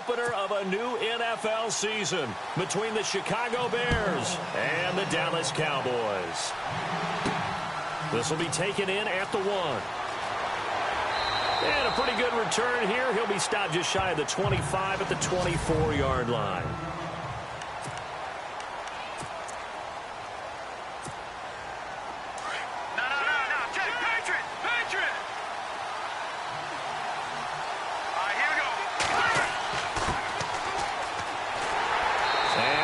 opener of a new NFL season between the Chicago Bears and the Dallas Cowboys. This will be taken in at the 1. And a pretty good return here. He'll be stopped just shy of the 25 at the 24-yard line.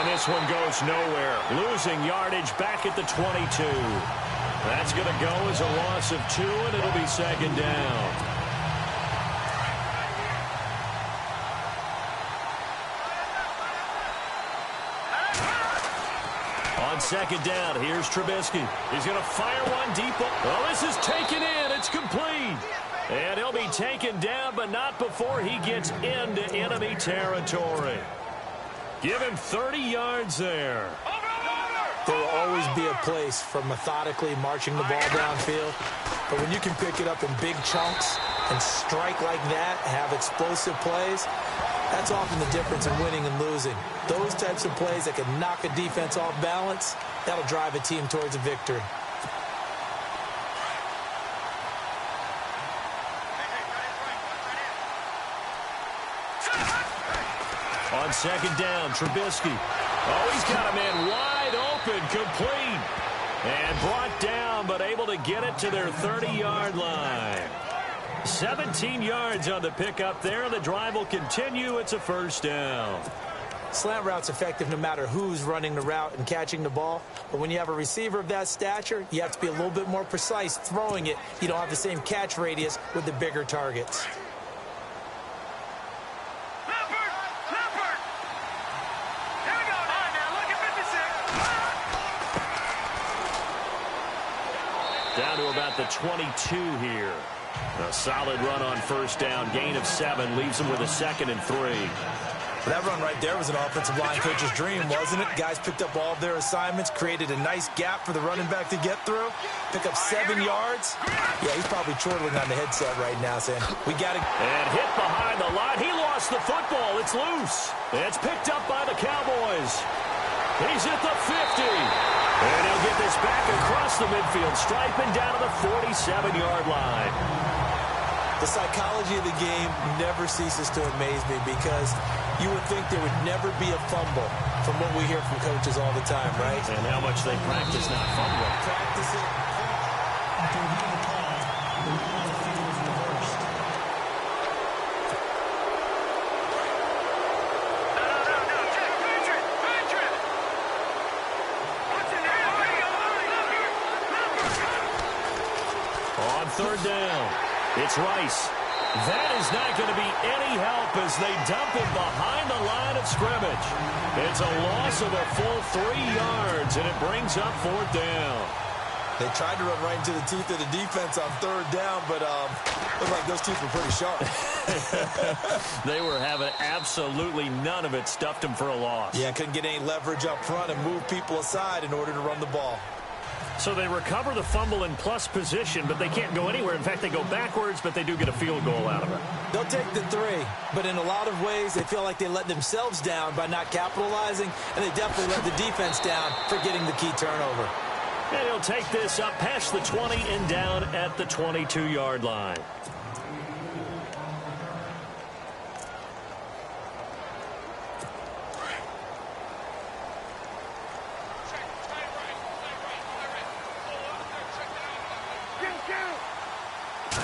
This one goes nowhere, losing yardage back at the 22. That's going to go as a loss of 2, and it'll be second down. On second down, here's Trubisky. He's going to fire one deep. Well, this is taken in. It's complete. And he'll be taken down, but not before he gets into enemy territory. Give him 30 yards there. There will always be a place for methodically marching the ball downfield. But when you can pick it up in big chunks and strike like that, have explosive plays, that's often the difference in winning and losing. Those types of plays that can knock a defense off balance, that'll drive a team towards a victory. On second down, Trubisky. Oh, he's got a man wide open, complete. And brought down, but able to get it to their 30-yard line. 17 yards on the pickup there. The drive will continue. It's a first down. Slant route's effective no matter who's running the route and catching the ball. But when you have a receiver of that stature, you have to be a little bit more precise throwing it. You don't have the same catch radius with the bigger targets. Down to about the 22 here. A solid run on first down. Gain of 7 leaves them with a 2nd and 3. That run right there was an offensive line coach's dream, wasn't it? Guys picked up all of their assignments, created a nice gap for the running back to get through. Pick up 7 yards. Yeah, he's probably chortling on the headset right now saying, we got to... And hit behind the line. He lost the football. It's loose. It's picked up by the Cowboys. He's at the 50. And he'll get this back across the midfield stripe and down to the 47-yard line. The psychology of the game never ceases to amaze me because you would think there would never be a fumble from what we hear from coaches all the time, right? And how much they practice not fumbling. Practice it. Third down. It's Rice. That is not going to be any help as they dump him behind the line of scrimmage. It's a loss of a full 3 yards, and it brings up 4th down. They tried to run right into the teeth of the defense on 3rd down, but looked like those teeth were pretty sharp. They were having absolutely none of it. Stuffed him for a loss. Yeah, couldn't get any leverage up front and move people aside in order to run the ball. So they recover the fumble in plus position, but they can't go anywhere. In fact, they go backwards, but they do get a field goal out of it. They'll take the 3, but in a lot of ways, they feel like they let themselves down by not capitalizing, and they definitely let the defense down for getting the key turnover. And he'll take this up past the 20 and down at the 22-yard line.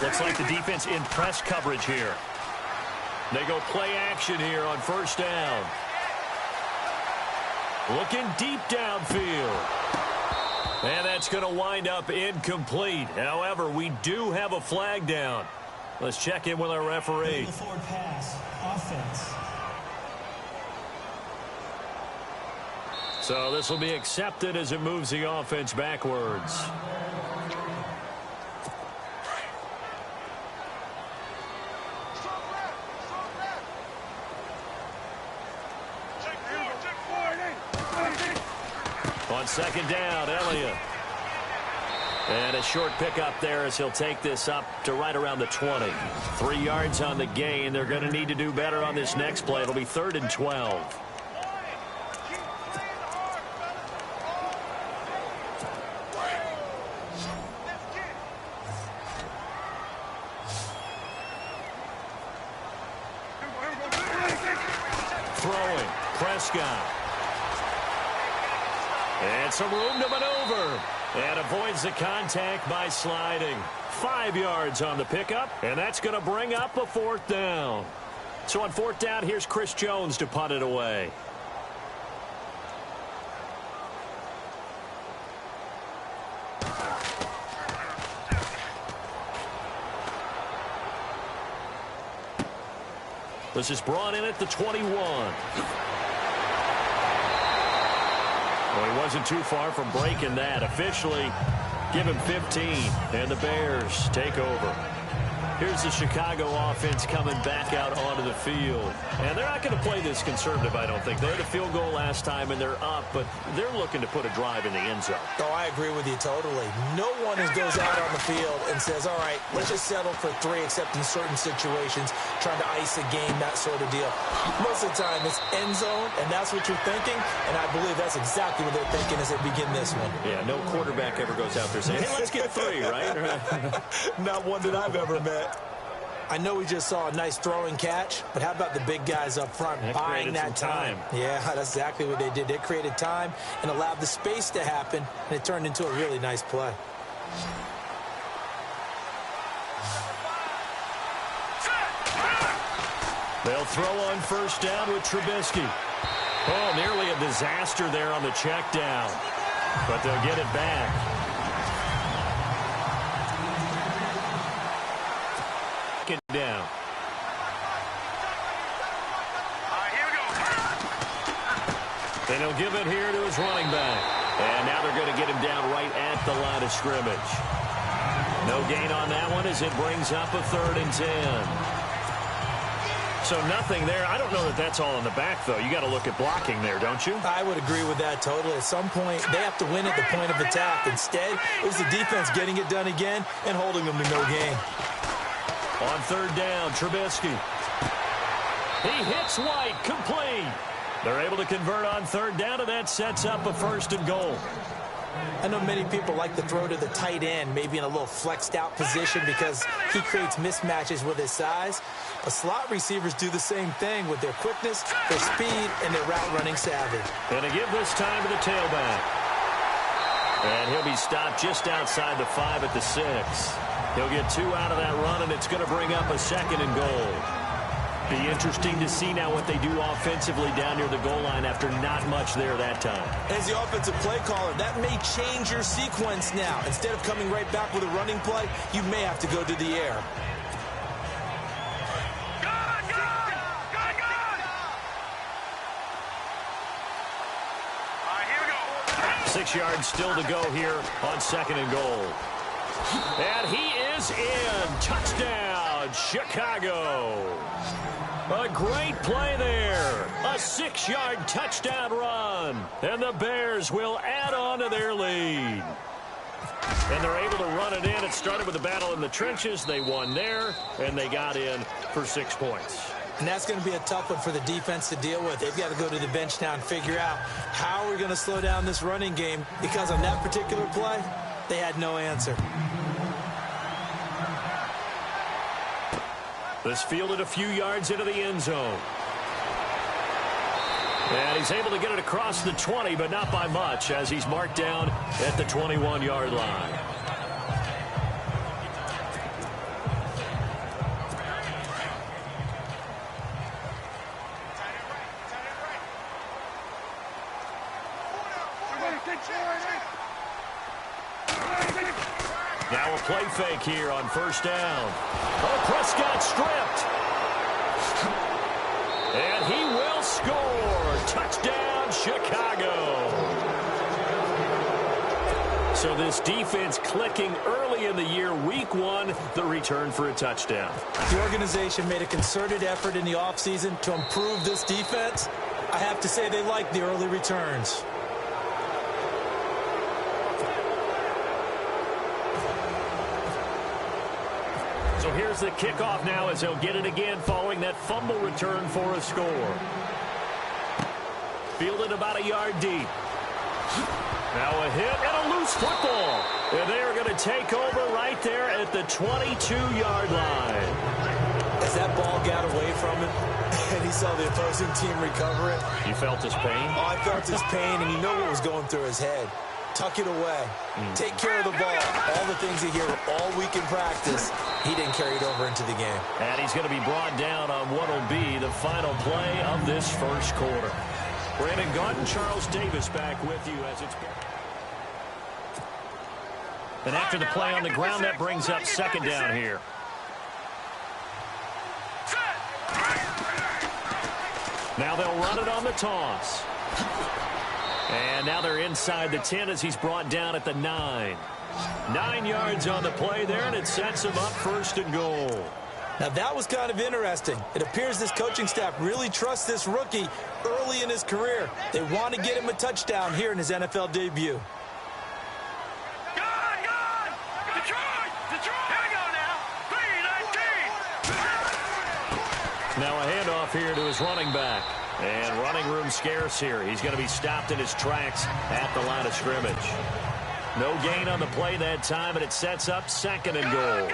Looks like the defense in press coverage here. They go play action here on first down. Looking deep downfield. And that's going to wind up incomplete. However, we do have a flag down. Let's check in with our referee. Forward pass, offense. So this will be accepted as it moves the offense backwards. On second down, Elliott. And a short pickup there as he'll take this up to right around the 20. 3 yards on the gain. They're going to need to do better on this next play. It'll be 3rd and 12. Throwing. Prescott. And some room to maneuver. And avoids the contact by sliding. 5 yards on the pickup. And that's going to bring up a 4th down. So on 4th down, here's Chris Jones to punt it away. This is brought in at the 21. Well, he wasn't too far from breaking that. Officially, give him 15, and the Bears take over. Here's the Chicago offense coming back out onto the field. And they're not going to play this conservative, I don't think. They had a field goal last time, and they're up, but they're looking to put a drive in the end zone. Oh, I agree with you totally. No one goes out on the field and says, all right, let's just settle for 3, except in certain situations, trying to ice a game, that sort of deal. Most of the time, it's end zone, and that's what you're thinking, and I believe that's exactly what they're thinking as they begin this one. Yeah, no quarterback ever goes out there saying, hey, let's get 3, right? Not one that I've ever met. I know we just saw a nice throwing catch, but how about the big guys up front buying that time? Yeah, that's exactly what they did. They created time and allowed the space to happen, and it turned into a really nice play. They'll throw on 1st down with Trubisky. Oh, nearly a disaster there on the check down, but they'll get it back. Down. Then he'll give it here to his running back. And now they're going to get him down right at the line of scrimmage. No gain on that one as it brings up a 3rd and 10. So nothing there. I don't know that that's all in the back, though. You got to look at blocking there, don't you? I would agree with that totally. At some point, they have to win at the point of attack. Instead, it was the defense getting it done again and holding them to no gain. On 3rd down, Trubisky. He hits White, complete. They're able to convert on 3rd down, and that sets up a 1st and goal. I know many people like to throw to the tight end, maybe in a little flexed out position because he creates mismatches with his size. But slot receivers do the same thing with their quickness, their speed, and their route running savvy. And to give this time to the tailback. And he'll be stopped just outside the 5 at the 6. He'll get 2 out of that run, and it's going to bring up a 2nd and goal. Be interesting to see now what they do offensively down near the goal line after not much there that time. As the offensive play caller, that may change your sequence now. Instead of coming right back with a running play, you may have to go to the air. 6 yards still to go here on 2nd and goal. And he is in. Touchdown, Chicago. A great play there. A 6-yard touchdown run. And the Bears will add on to their lead. And they're able to run it in. It started with a battle in the trenches. They won there, and they got in for 6 points. And that's going to be a tough one for the defense to deal with. They've got to go to the bench now and figure out how we're going to slow down this running game, because on that particular play, they had no answer. This fielded a few yards into the end zone. And he's able to get it across the 20, but not by much, as he's marked down at the 21-yard line. Now a play fake here on 1st down. Oh, Prescott stripped. And he will score. Touchdown, Chicago. So this defense clicking early in the year. Week 1, the return for a touchdown. The organization made a concerted effort in the offseason to improve this defense. I have to say they like the early returns. So here's the kickoff now as he'll get it again following that fumble return for a score. Fielded about a yard deep. Now a hit and a loose football. And they are going to take over right there at the 22-yard line. As that ball got away from him and he saw the opposing team recover it. You felt his pain? Oh, I felt his pain, and you know what was going through his head. Tuck it away. Take care of the ball. All the things you hear all week in practice, he didn't carry it over into the game. And he's going to be brought down on what will be the final play of this first quarter. Brandon Gaunt, Charles Davis back with you as it's... And after the play on the ground, that brings up second down here. Now they'll run it on the toss. And now they're inside the 10 as he's brought down at the 9. 9 yards on the play there, and it sets him up first and goal. Now, that was kind of interesting. It appears this coaching staff really trusts this rookie early in his career. They want to get him a touchdown here in his NFL debut. Now a handoff here to his running back. And running room scarce here. He's going to be stopped in his tracks at the line of scrimmage. No gain on the play that time, and it sets up second and goal.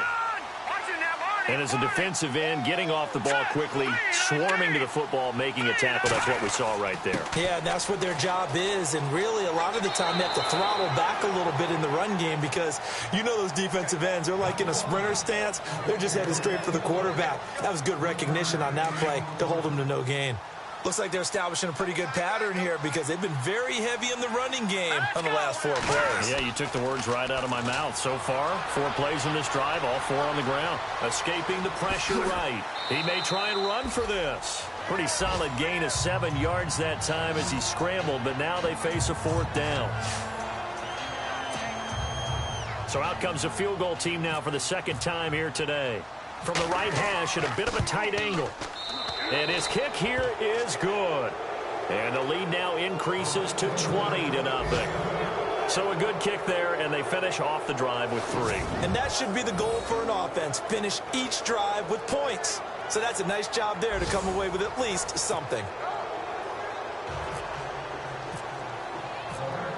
And as a defensive end, getting off the ball quickly, swarming to the football, making a tackle. That's what we saw right there. Yeah, and that's what their job is. And really, a lot of the time, they have to throttle back a little bit in the run game because you know those defensive ends, they're like in a sprinter stance. They're just headed straight for the quarterback. That was good recognition on that play to hold them to no gain. Looks like they're establishing a pretty good pattern here because they've been very heavy in the running game on the last 4 plays. Yeah, you took the words right out of my mouth. So far, 4 plays in this drive, all 4 on the ground. Escaping the pressure right. He may try and run for this. Pretty solid gain of 7 yards that time as he scrambled, but now they face a 4th down. So out comes a field goal team now for the second time here today. From the right hash at a bit of a tight angle. And his kick here is good. And the lead now increases to 20-0. So a good kick there, and they finish off the drive with 3. And that should be the goal for an offense. Finish each drive with points. So that's a nice job there to come away with at least something.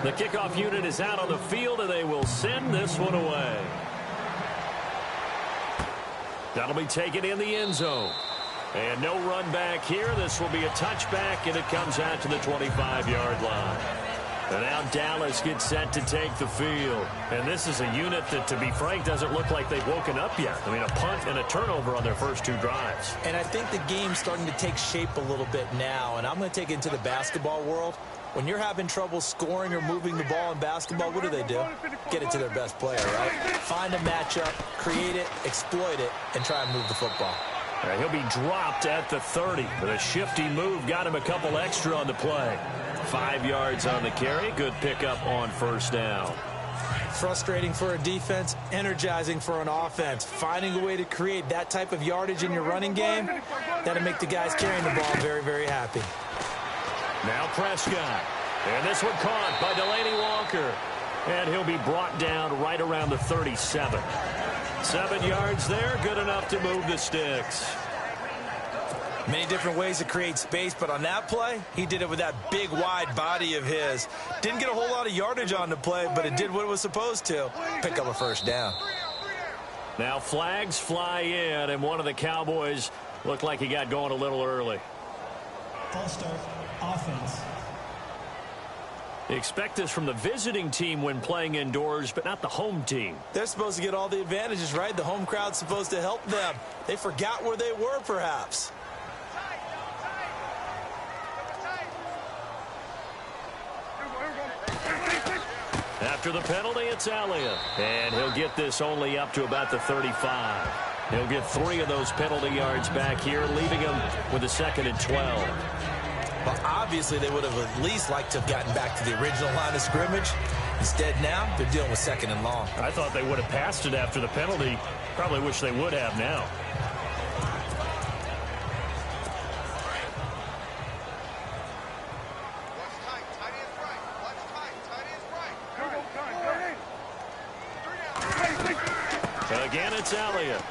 The kickoff unit is out on the field, and they will send this one away. That'll be taken in the end zone. And no run back here. This will be a touchback, and it comes out to the 25-yard line. And now Dallas gets set to take the field. And this is a unit that, to be frank, doesn't look like they've woken up yet. I mean, a punt and a turnover on their first 2 drives. And I think the game's starting to take shape a little bit now. And I'm going to take it into the basketball world. When you're having trouble scoring or moving the ball in basketball, what do? Get it to their best player, right? Find a matchup, create it, exploit it, and try and move the football. Right, he'll be dropped at the 30. But a shifty move got him a couple extra on the play. 5 yards on the carry. Good pickup on first down. Frustrating for a defense, energizing for an offense. Finding a way to create that type of yardage in your running game, that'll make the guys carrying the ball very, very happy. Now Prescott. And this one caught by Delaney Walker. And he'll be brought down right around the 37. 7 yards there, good enough to move the sticks. Many different ways to create space, but on that play, he did it with that big, wide body of his. Didn't get a whole lot of yardage on the play, but it did what it was supposed to. Pick up a first down. Now flags fly in, and one of the Cowboys looked like he got going a little early. False start, offense. Expect this from the visiting team when playing indoors, but not the home team. They're supposed to get all the advantages, right? The home crowd's supposed to help them. They forgot where they were, perhaps. After the penalty, it's Elliott. And he'll get this only up to about the 35. He'll get 3 of those penalty yards back here, leaving him with a 2nd and 12. Well, obviously, they would have at least liked to have gotten back to the original line of scrimmage. Instead, now, they're dealing with 2nd and long. I thought they would have passed it after the penalty. Probably wish they would have now. Again, it's Elliott.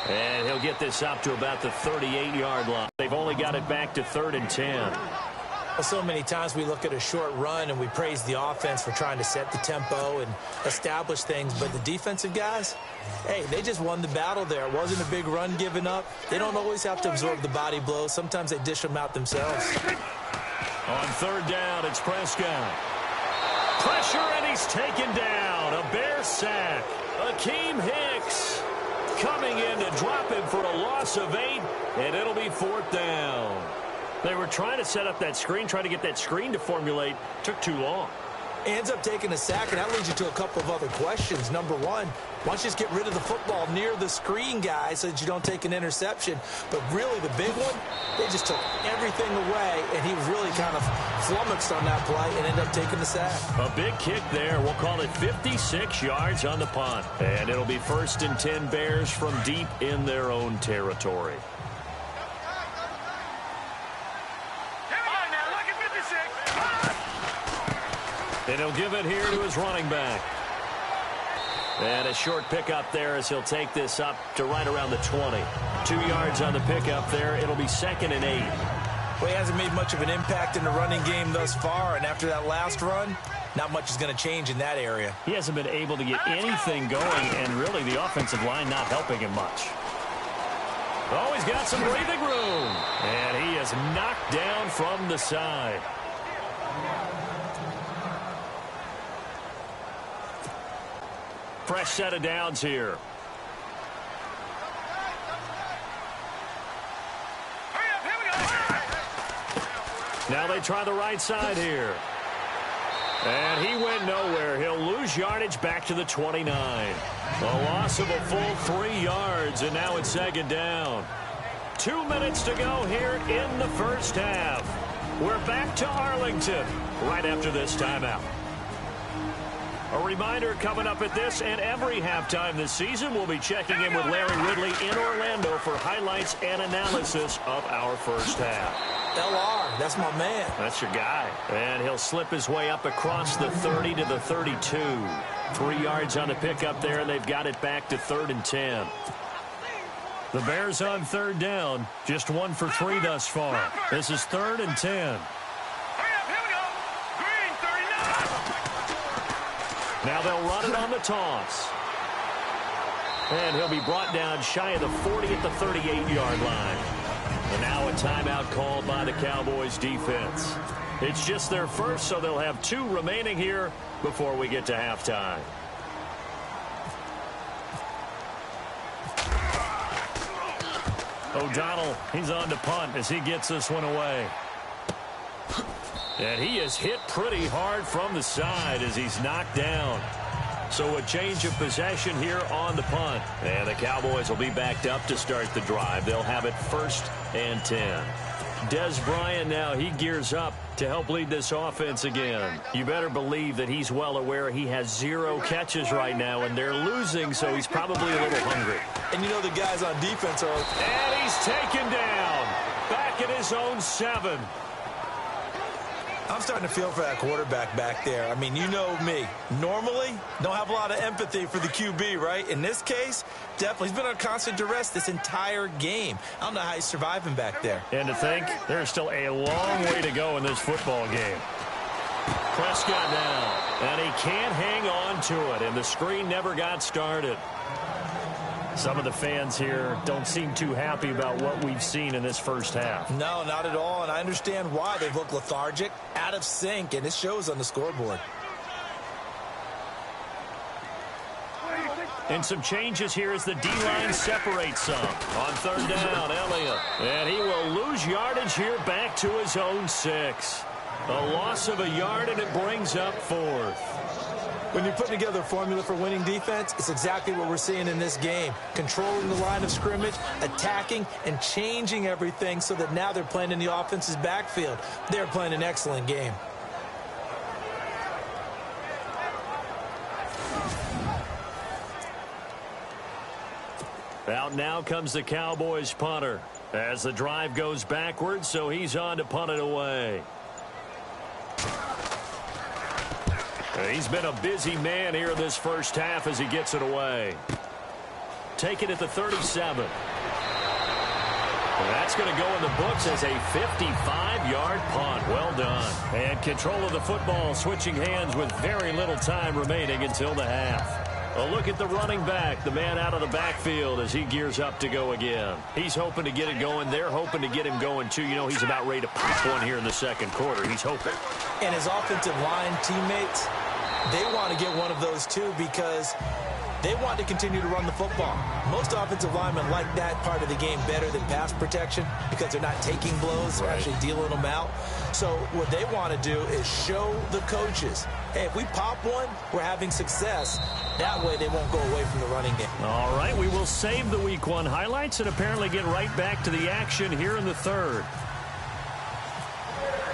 And he'll get this up to about the 38-yard line. They've only got it back to 3rd and 10. Well, so many times we look at a short run and we praise the offense for trying to set the tempo and establish things. But the defensive guys, hey, they just won the battle there. It wasn't a big run given up. They don't always have to absorb the body blows. Sometimes they dish them out themselves. On 3rd down, it's Prescott. Pressure, and he's taken down. A Bear sack. Akeem Hicks coming in to drop him for a loss of 8, and it'll be 4th down. They were trying to set up that screen, trying to get that screen to formulate. Took too long. Ends up taking a sack, and that leads you to a couple of other questions. Number one, why don't you just get rid of the football near the screen guy so that you don't take an interception? But really, the big one, they just took everything away, and he was really kind of flummoxed on that play and ended up taking the sack. A big kick there. We'll call it 56 yards on the punt. And it'll be 1st and 10 Bears from deep in their own territory. And he'll give it here to his running back. And a short pickup there as he'll take this up to right around the 20. 2 yards on the pickup there. It'll be 2nd and 8. Well, he hasn't made much of an impact in the running game thus far, and after that last run, not much is going to change in that area. He hasn't been able to get anything going, and really the offensive line not helping him much. Oh, he's got some breathing room. And he is knocked down from the side. Fresh set of downs here. Now they try the right side here. And he went nowhere. He'll lose yardage back to the 29. A loss of a full 3 yards, and now it's 2nd down. 2 minutes to go here in the first half. We're back to Arlington right after this timeout. A reminder coming up at this and every halftime this season, we'll be checking in with Larry Ridley in Orlando for highlights and analysis of our first half. LR, that's my man. That's your guy. And he'll slip his way up across the 30 to the 32. 3 yards on the pickup there, and they've got it back to 3rd and 10. The Bears on 3rd down, just 1 for 3 thus far. This is 3rd and 10. Now they'll run it on the toss. And he'll be brought down shy of the 40 at the 38-yard line. And now a timeout called by the Cowboys defense. It's just their first, so they'll have 2 remaining here before we get to halftime. O'Donnell, he's on to punt as he gets this one away. And he is hit pretty hard from the side as he's knocked down. So a change of possession here on the punt. And the Cowboys will be backed up to start the drive. They'll have it 1st and 10. Des Bryant now, he gears up to help lead this offense again. You better believe that he's well aware he has 0 catches right now, and they're losing, so he's probably a little hungry. And you know the guys on defense are... And he's taken down. Back at his own 7. I'm starting to feel for that quarterback back there. I mean, you know me. Normally, don't have a lot of empathy for the QB, right? In this case, definitely. He's been on constant duress this entire game. I don't know how he's surviving back there. And to think, there's still a long way to go in this football game. Prescott now, and he can't hang on to it, and the screen never got started. Some of the fans here don't seem too happy about what we've seen in this first half. No, not at all, and I understand why. They've looked lethargic, out of sync, and it shows on the scoreboard. And some changes here as the D-line separates some. On 3rd down, Elliott. And he will lose yardage here back to his own 6. A loss of a yard, and it brings up 4th. When you put together a formula for winning defense, it's exactly what we're seeing in this game. Controlling the line of scrimmage, attacking, and changing everything so that now they're playing in the offense's backfield. They're playing an excellent game. Out now comes the Cowboys punter as the drive goes backwards, so he's on to punt it away. He's been a busy man here in this first half as he gets it away. take it at the 37. That's going to go in the books as a 55-yard punt. Well done. And control of the football switching hands with very little time remaining until the half. A look at the running back, the man out of the backfield as he gears up to go again. He's hoping to get it going. They're hoping to get him going, too. You know, he's about ready to pop one here in the second quarter. He's hoping. And his offensive line teammates, they want to get one of those, too, because they want to continue to run the football. Most offensive linemen like that part of the game better than pass protection because they're not taking blows. They're actually dealing them out. So what they want to do is show the coaches, hey, if we pop one, we're having success. That way they won't go away from the running game. All right, we will save the Week 1 highlights and apparently get right back to the action here in the third.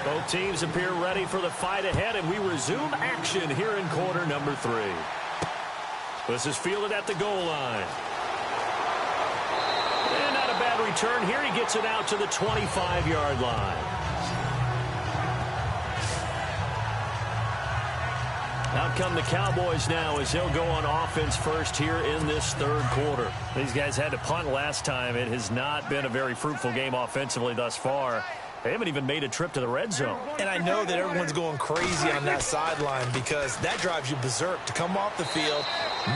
Both teams appear ready for the fight ahead, and we resume action here in quarter number 3. This is fielded at the goal line. And not a bad return here. He gets it out to the 25-yard line. Out come the Cowboys now as they'll go on offense first here in this third quarter. These guys had to punt last time. It has not been a very fruitful game offensively thus far. They haven't even made a trip to the red zone. And I know that everyone's going crazy on that sideline because that drives you berserk to come off the field,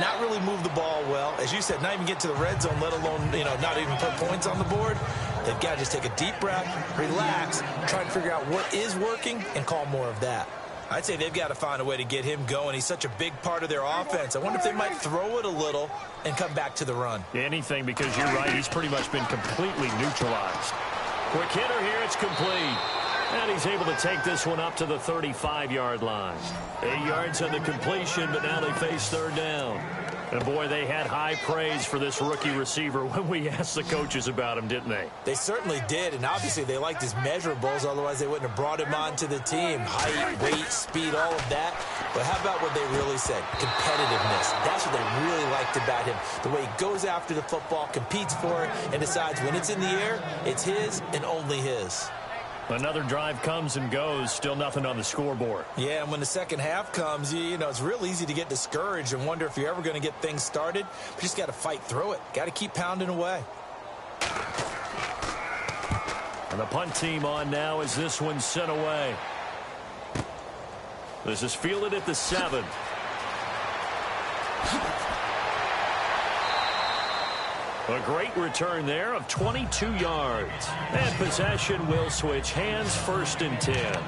not really move the ball well. As you said, not even get to the red zone, let alone, not even put points on the board. They've got to just take a deep breath, relax, try to figure out what is working, and call more of that. I'd say they've got to find a way to get him going. He's such a big part of their offense. I wonder if they might throw it a little and come back to the run. Anything, because you're right. He's pretty much been completely neutralized. Quick hitter here. It's complete. And he's able to take this one up to the 35-yard line. 8 yards on the completion, but now they face third down. And, boy, they had high praise for this rookie receiver when we asked the coaches about him, didn't they? They certainly did, and obviously they liked his measurables. Otherwise, they wouldn't have brought him onto the team. Height, weight, speed, all of that. But how about what they really said? Competitiveness. That's what they really liked about him. The way he goes after the football, competes for it, and decides when it's in the air, it's his and only his. Another drive comes and goes, still nothing on the scoreboard. Yeah, and when the second half comes, it's real easy to get discouraged and wonder if you're ever going to get things started. But you just got to fight through it. Got to keep pounding away. And the punt team on now as this one's sent away. This is fielded at the 7. A great return there of 22 yards. And possession will switch hands, 1st and 10.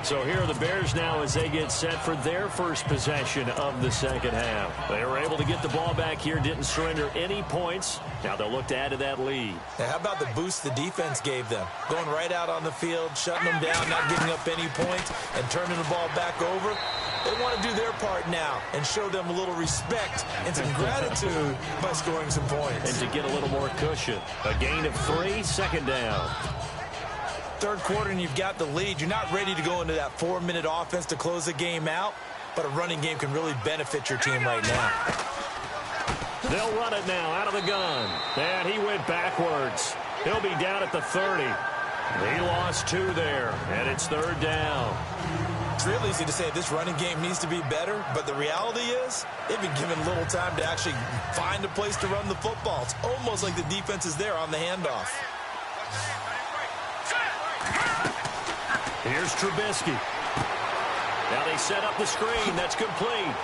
So here are the Bears now as they get set for their first possession of the second half. They were able to get the ball back here, didn't surrender any points. Now they'll look to add to that lead. Now, how about the boost the defense gave them? Going right out on the field, shutting them down, not giving up any points, and turning the ball back over. They want to do their part now and show them a little respect and some gratitude by scoring some points. And to get a little more cushion. A gain of 3, second down. Third quarter and you've got the lead. You're not ready to go into that 4-minute offense to close the game out, but a running game can really benefit your team right now. They'll run it now out of the gun. And he went backwards. He'll be down at the 30. He lost 2 there, and it's third down. It's real easy to say this running game needs to be better, but the reality is they've been given little time to actually find a place to run the football. It's almost like the defense is there on the handoff. Here's Trubisky. Now they set up the screen. That's complete.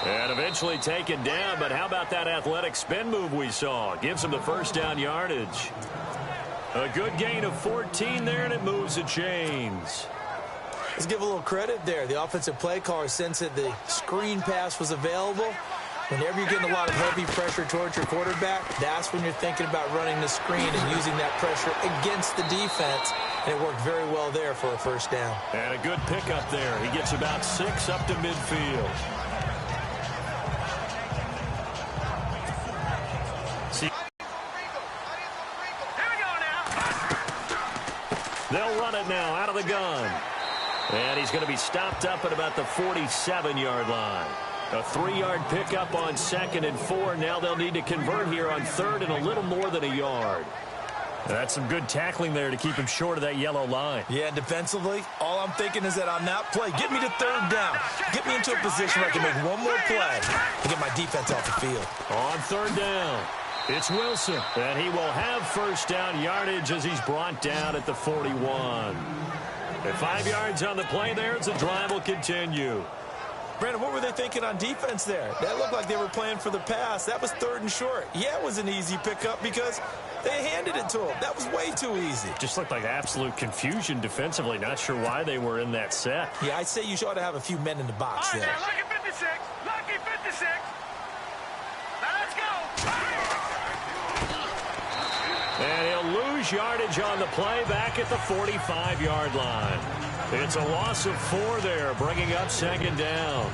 And eventually taken down, but how about that athletic spin move we saw? Gives him the first down yardage. A good gain of 14 there, and it moves the chains. Let's give a little credit there. The offensive play caller sensed that the screen pass was available. Whenever you're getting a lot of heavy pressure towards your quarterback, that's when you're thinking about running the screen and using that pressure against the defense. And it worked very well there for a first down. And a good pickup there. He gets about 6 up to midfield. See. Here we go now. They'll run it now out of the gun. And he's going to be stopped up at about the 47-yard line. A 3-yard pickup on 2nd and 4. Now they'll need to convert here on 3rd and a little more than a yard. That's some good tackling there to keep him short of that yellow line. Yeah, and defensively, all I'm thinking is that on that play, get me to third down. Get me into a position where I can make one more play and get my defense off the field. On third down, it's Wilson, and he will have first down yardage as he's brought down at the 41. And 5 yards on the play there as the drive will continue. Brandon, what were they thinking on defense there? That looked like they were playing for the pass. That was third and short. Yeah, it was an easy pickup because they handed it to him. That was way too easy. Just looked like absolute confusion defensively. Not sure why they were in that set. Yeah, I'd say you ought to have a few men in the box there. Lucky 56. Lucky 56. Now let's go. And he'll lose yardage on the play back at the 45-yard line. It's a loss of 4 there, bringing up second down.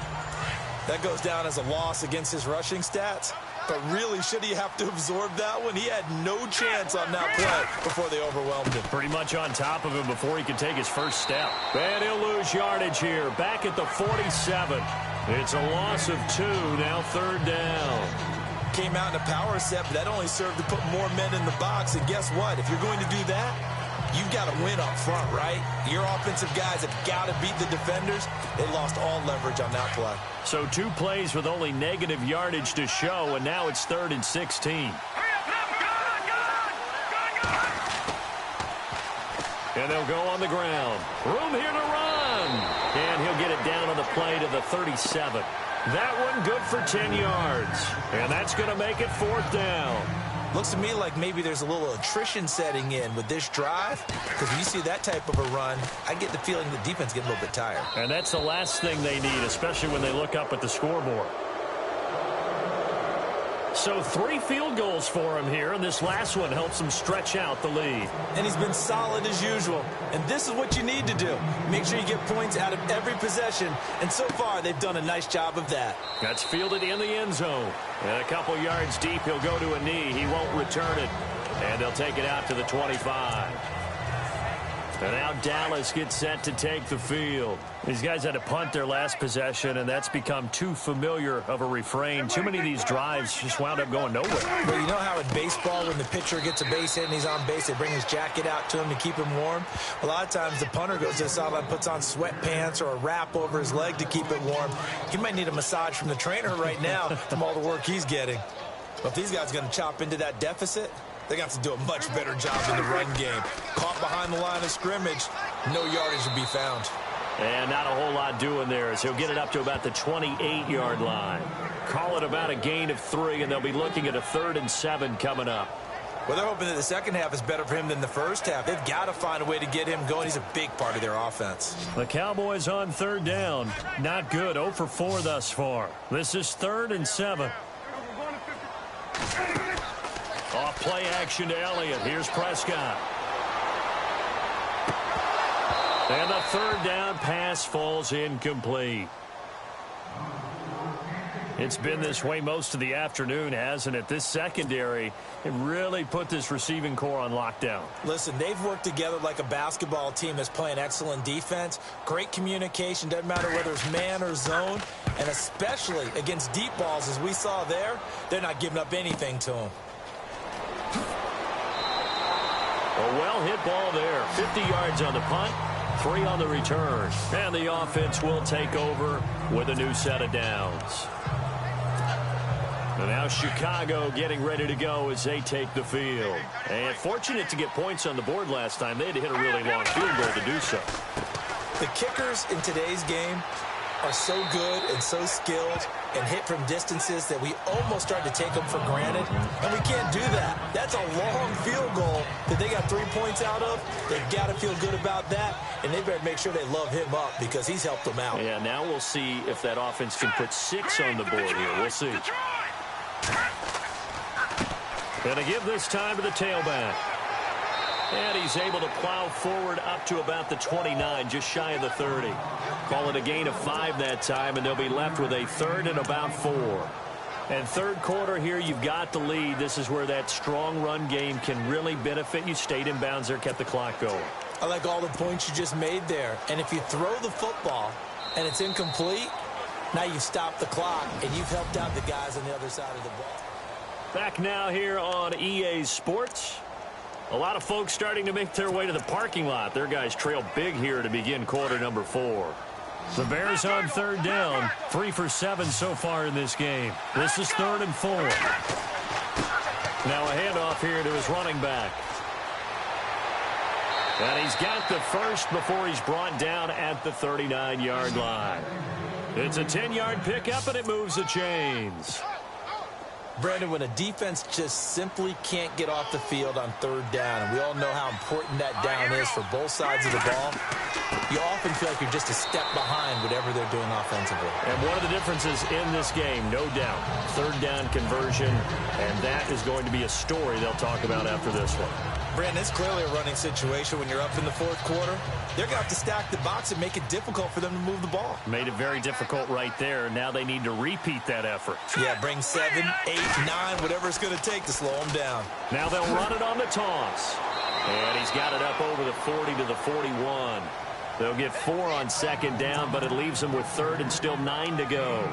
That goes down as a loss against his rushing stats. But really, should he have to absorb that one? He had no chance on that play before they overwhelmed him. Pretty much on top of him before he could take his first step. And he'll lose yardage here, back at the 47. It's a loss of 2, now third down. Came out in a power set, but that only served to put more men in the box. And guess what? If you're going to do that, you've got to win up front, right? Your offensive guys have got to beat the defenders. They lost all leverage on that play. So 2 plays with only negative yardage to show, and now it's 3rd and 16. And they'll go on the ground. Room here to run. And he'll get it down on the play to the 37. That one good for 10 yards. And that's going to make it 4th down. Looks to me like maybe there's a little attrition setting in with this drive, because when you see that type of a run, I get the feeling the defense getting a little bit tired. And that's the last thing they need, especially when they look up at the scoreboard. So 3 field goals for him here, and this last one helps him stretch out the lead. And he's been solid as usual. And this is what you need to do. Make sure you get points out of every possession. And so far, they've done a nice job of that. That's fielded in the end zone. And a couple yards deep, he'll go to a knee. He won't return it. And they'll take it out to the 25. And now Dallas gets set to take the field. These guys had to punt their last possession, and that's become too familiar of a refrain. Too many of these drives just wound up going nowhere. Well, you know how in baseball, when the pitcher gets a base hit and he's on base, they bring his jacket out to him to keep him warm? A lot of times the punter goes to the sideline, puts on sweatpants or a wrap over his leg to keep it warm. He might need a massage from the trainer right now from all the work he's getting. But if these guys are going to chop into that deficit, they got to do a much better job in the run game. Caught behind the line of scrimmage, no yardage to be found. And not a whole lot doing there as he'll get it up to about the 28-yard line. Call it about a gain of 3, and they'll be looking at a 3rd and 7 coming up. Well, they're hoping that the second half is better for him than the first half. They've got to find a way to get him going. He's a big part of their offense. The Cowboys on 3rd down. Not good. 0 for 4 thus far. This is 3rd and 7. Off play action to Elliott. Here's Prescott. And the 3rd down pass falls incomplete. It's been this way most of the afternoon, hasn't it? This secondary, it really put this receiving core on lockdown. Listen, they've worked together like a basketball team that's playing excellent defense. Great communication, doesn't matter whether it's man or zone. And especially against deep balls, as we saw there, they're not giving up anything to them. A well-hit ball there. 50 yards on the punt, 3 on the return. And the offense will take over with a new set of downs. And now Chicago getting ready to go as they take the field. And fortunate to get points on the board last time. They had to hit a really long field goal to do so. The kickers in today's game are so good and so skilled and hit from distances that we almost start to take them for granted. And we can't do that. That's a long field goal that they got 3 points out of. They've got to feel good about that. And they better make sure they love him up because he's helped them out. Yeah, now we'll see if that offense can put 6 on the board here. We'll see. Gonna give this time to the tailback. And he's able to plow forward up to about the 29, just shy of the 30. Call it a gain of 5 that time, and they'll be left with a 3rd and about 4. And third quarter here, you've got the lead. This is where that strong run game can really benefit you. Stayed in bounds there, kept the clock going. I like all the points you just made there. And if you throw the football and it's incomplete, now you stop the clock, and you've helped out the guys on the other side of the ball. Back now here on EA Sports. A lot of folks starting to make their way to the parking lot. Their guys trail big here to begin quarter number 4. The Bears on third down, 3 for 7 so far in this game. This is 3rd and 4. Now a handoff here to his running back. And he's got the first before he's brought down at the 39-yard line. It's a 10-yard pickup, and it moves the chains. Brandon, when a defense just simply can't get off the field on third down, and we all know how important that down is for both sides of the ball, you often feel like you're just a step behind whatever they're doing offensively. And one of the differences in this game, no doubt, third down conversion, and that is going to be a story they'll talk about after this one. Brandon, it's clearly a running situation when you're up in the fourth quarter. They're going to have to stack the box and make it difficult for them to move the ball. Made it very difficult right there. Now they need to repeat that effort. Yeah, bring 7, 8, 9, whatever it's going to take to slow them down. Now they'll run it on the toss. And he's got it up over the 40 to the 41. They'll get 4 on second down, but it leaves them with 3rd and still 9 to go.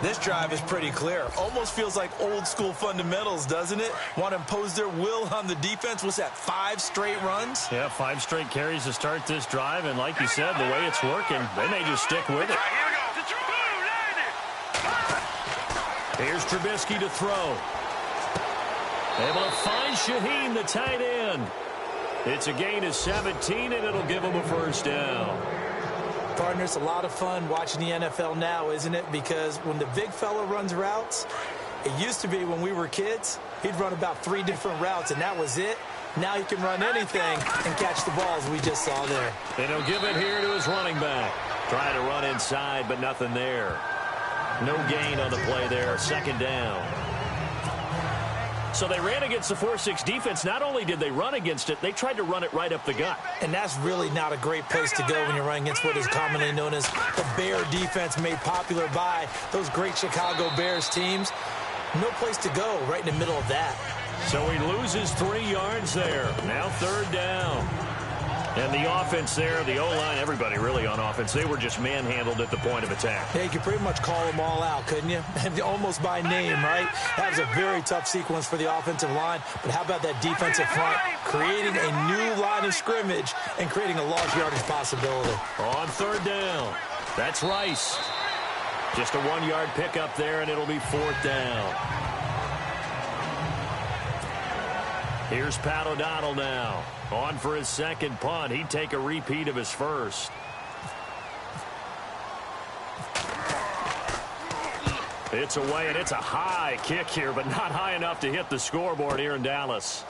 This drive is pretty clear. Almost feels like old school fundamentals, doesn't it? Want to impose their will on the defense. What's that, 5 straight runs? Yeah, 5 straight carries to start this drive. And like you said, the way it's working, they may just stick with it. Here's Trubisky to throw. Able to find Shaheen, the tight end. It's a gain of 17, and it'll give him a first down. Partner, it's a lot of fun watching the NFL now, isn't it? Because when the big fella runs routes, it used to be when we were kids, he'd run about 3 different routes, and that was it. Now he can run anything and catch the balls we just saw there. And he'll give it here to his running back. Trying to run inside, but nothing there. No gain on the play there. Second down. So they ran against the 4-6 defense. Not only did they run against it, they tried to run it right up the gut. And that's really not a great place to go when you're running against what is commonly known as the Bear defense, made popular by those great Chicago Bears teams. No place to go right in the middle of that. So he loses 3 yards there. Now 3rd down. And the offense there, the O-line, everybody really on offense, they were just manhandled at the point of attack. Yeah, you could pretty much call them all out, couldn't you? Almost by name, right? That was a very tough sequence for the offensive line. But how about that defensive front creating a new line of scrimmage and creating a large yardage possibility? On 3rd down. That's Rice. Just a 1-yard pickup there, and it'll be 4th down. Here's Pat O'Donnell now. On for his second punt. He'd take a repeat of his first. It's away, and it's a high kick here, but not high enough to hit the scoreboard here in Dallas.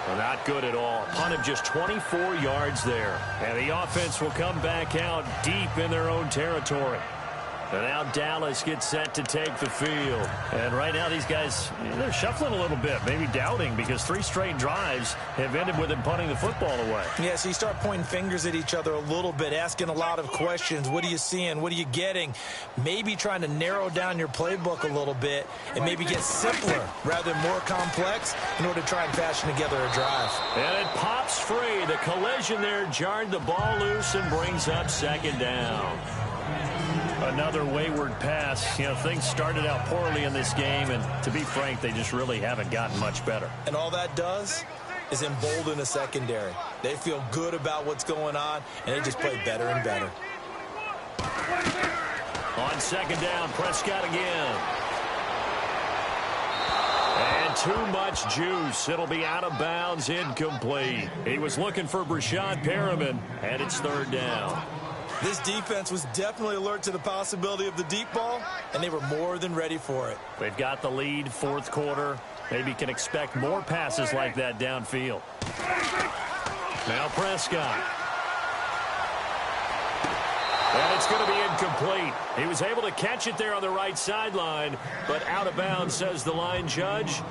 Well, not good at all. Punt of just 24 yards there. And the offense will come back out deep in their own territory. And now Dallas gets set to take the field. And right now these guys, they're shuffling a little bit, maybe doubting, because 3 straight drives have ended with them punting the football away. Yeah, so you start pointing fingers at each other a little bit, asking a lot of questions. What are you seeing? What are you getting? Maybe trying to narrow down your playbook a little bit and maybe get simpler rather than more complex in order to try and fashion together a drive. And it pops free. The collision there jarred the ball loose and brings up 2nd down. Another wayward pass. You know, things started out poorly in this game, and to be frank, they just really haven't gotten much better. And all that does is embolden a secondary. They feel good about what's going on, and they just play better and better. On 2nd down, Prescott again. And too much juice. It'll be out of bounds, incomplete. He was looking for Brashad Perriman, and it's 3rd down. This defense was definitely alert to the possibility of the deep ball, and they were more than ready for it. They've got the lead, 4th quarter. Maybe can expect more passes like that downfield. Now Prescott. And it's going to be incomplete. He was able to catch it there on the right sideline, but out of bounds, says the line judge.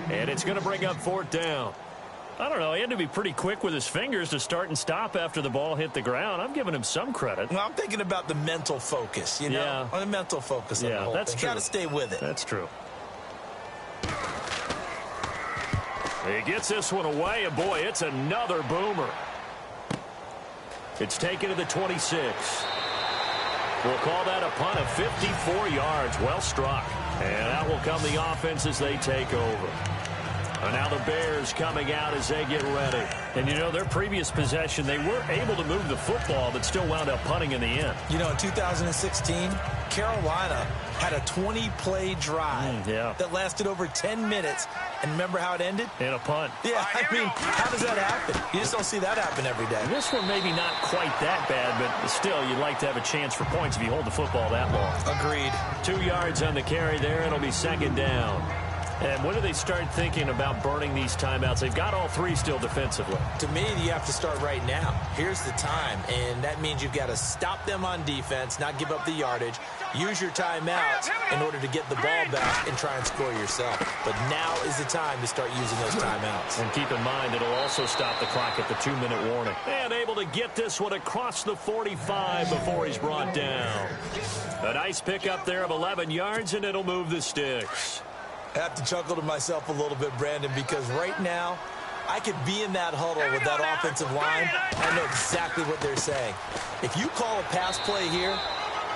And it's going to bring up 4th down. I don't know. He had to be pretty quick with his fingers to start and stop after the ball hit the ground. I'm giving him some credit. Well, I'm thinking about the mental focus, you know? Yeah. The mental focus of the whole that's thing. true. Got to stay with it. That's true. He gets this one away, and boy, it's another boomer. It's taken to the 26. We'll call that a punt of 54 yards. Well struck. And out will come the offense as they take over. And now the Bears coming out as they get ready. And, you know, their previous possession, they were able to move the football, but still wound up punting in the end. You know, in 2016, Carolina had a 20-play drive that lasted over 10 minutes. And remember how it ended? In a punt. Yeah, I mean, how does that happen? You just don't see that happen every day. This one maybe not quite that bad, but still, you'd like to have a chance for points if you hold the football that long. Agreed. 2 yards on the carry there. It'll be second down. And when do they start thinking about burning these timeouts? They've got all three still defensively. To me, you have to start right now. Here's the time, and that means you've got to stop them on defense, not give up the yardage, use your timeouts in order to get the ball back and try and score yourself. But now is the time to start using those timeouts. And keep in mind, it'll also stop the clock at the 2-minute warning. And able to get this one across the 45 before he's brought down. A nice pickup there of 11 yards, and it'll move the sticks. I have to chuckle to myself a little bit, Brandon, because right now I could be in that huddle with that offensive line. I know exactly what they're saying. If you call a pass play here,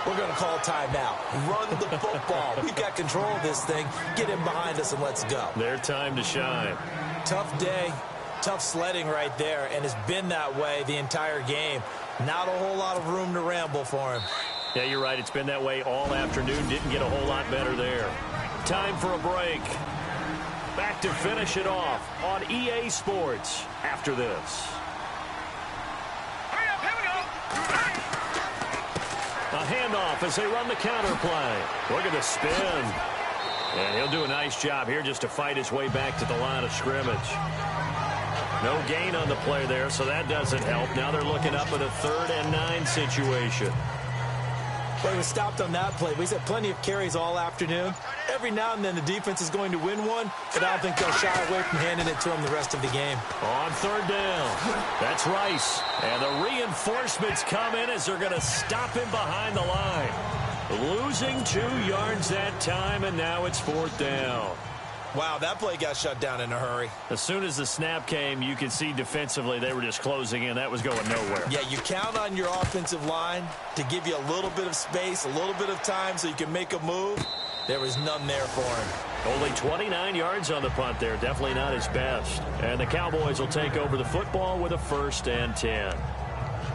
we're going to call a timeout. Run the football. We've got control of this thing. Get him behind us and let's go. Their time to shine. Tough day, tough sledding right there, and it's been that way the entire game. Not a whole lot of room to ramble for him. Yeah, you're right. It's been that way all afternoon. Didn't get a whole lot better there. Time for a break. Back to finish it off on EA Sports after this. Hurry up, here we go. A handoff as they run the counter play. Look at the spin. And he'll do a nice job here just to fight his way back to the line of scrimmage. No gain on the play there, so that doesn't help. Now they're looking up at a 3rd and 9 situation. Well, he was stopped on that play. We've had plenty of carries all afternoon. Every now and then the defense is going to win one, but I don't think they'll shy away from handing it to him the rest of the game. On 3rd down, that's Rice. And the reinforcements come in as they're going to stop him behind the line. Losing 2 yards that time, and now it's 4th down. Wow, that play got shut down in a hurry. As soon as the snap came, you could see defensively they were just closing in. That was going nowhere. Yeah, you count on your offensive line to give you a little bit of space, a little bit of time so you can make a move. There was none there for him. Only 29 yards on the punt there. Definitely not his best. And the Cowboys will take over the football with a 1st and 10.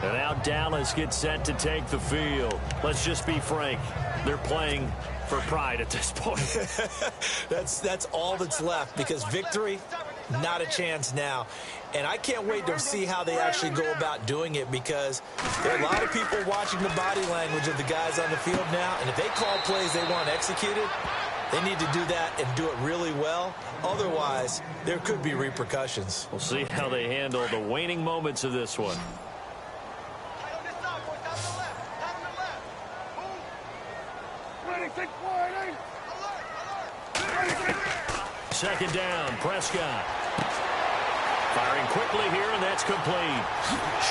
And now Dallas gets set to take the field. Let's just be frank. They're playing for pride at this point. That's all that's left, because victory, not a chance now. And I can't wait to see how they actually go about doing it, because there are a lot of people watching the body language of the guys on the field now, and if they call plays they want executed, they need to do that and do it really well. Otherwise, there could be repercussions. We'll see how they handle the waning moments of this one. Second down, Prescott. Firing quickly here, and that's complete.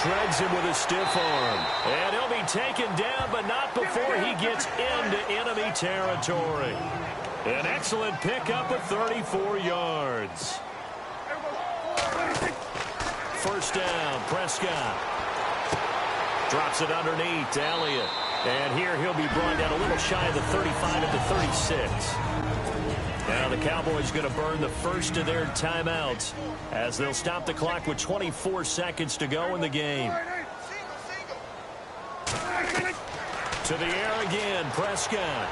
Shreds him with a stiff arm. And he'll be taken down, but not before he gets into enemy territory. An excellent pickup of 34 yards. 1st down, Prescott. Drops it underneath to Elliott. And here he'll be brought down a little shy of the 35 at the 36. Now the Cowboys going to burn the first of their timeouts as they'll stop the clock with 24 seconds to go in the game. To the air again, Prescott.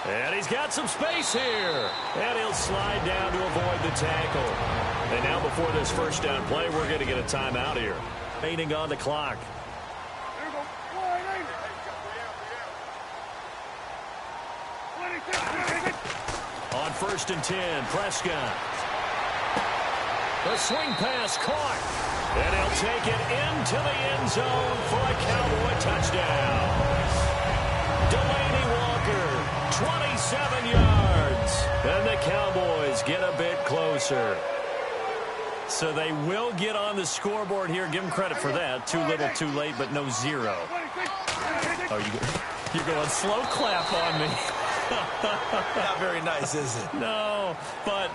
And he's got some space here. And he'll slide down to avoid the tackle. And now before this 1st down play, we're going to get a timeout here. Remaining on the clock. On 1st and 10, Prescott. The swing pass caught. And he'll take it into the end zone for a Cowboy touchdown. Delaney Walker, 27 yards. And the Cowboys get a bit closer. So they will get on the scoreboard here. Give them credit for that. Too little, too late, but no 0. Oh, you're going slow clap on me. Not very nice, is it? No, but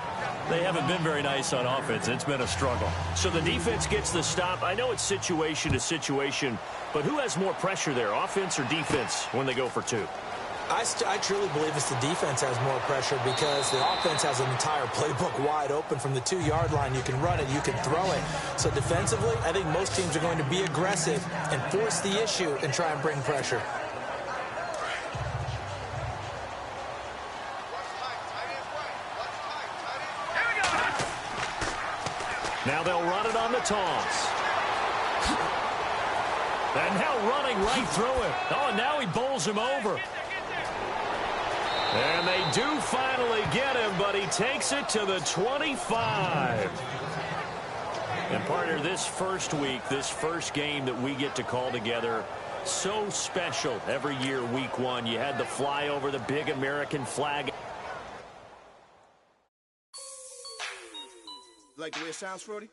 they haven't been very nice on offense. It's been a struggle. So the defense gets the stop. I know it's situation to situation, but who has more pressure there, offense or defense, when they go for 2? I truly believe it's the defense has more pressure because the offense has an entire playbook wide open from the 2-yard line. You can run it, you can throw it. So defensively, I think most teams are going to be aggressive and force the issue and try and bring pressure. Now they'll run it on the toss. And now running right through him. Oh, and now he bowls him over. And they do finally get him, but he takes it to the 25. And, partner, this first week, this first game that we get to call together, so special every year, week one. You had the flyover, the big American flag. Like the way it sounds, Frody?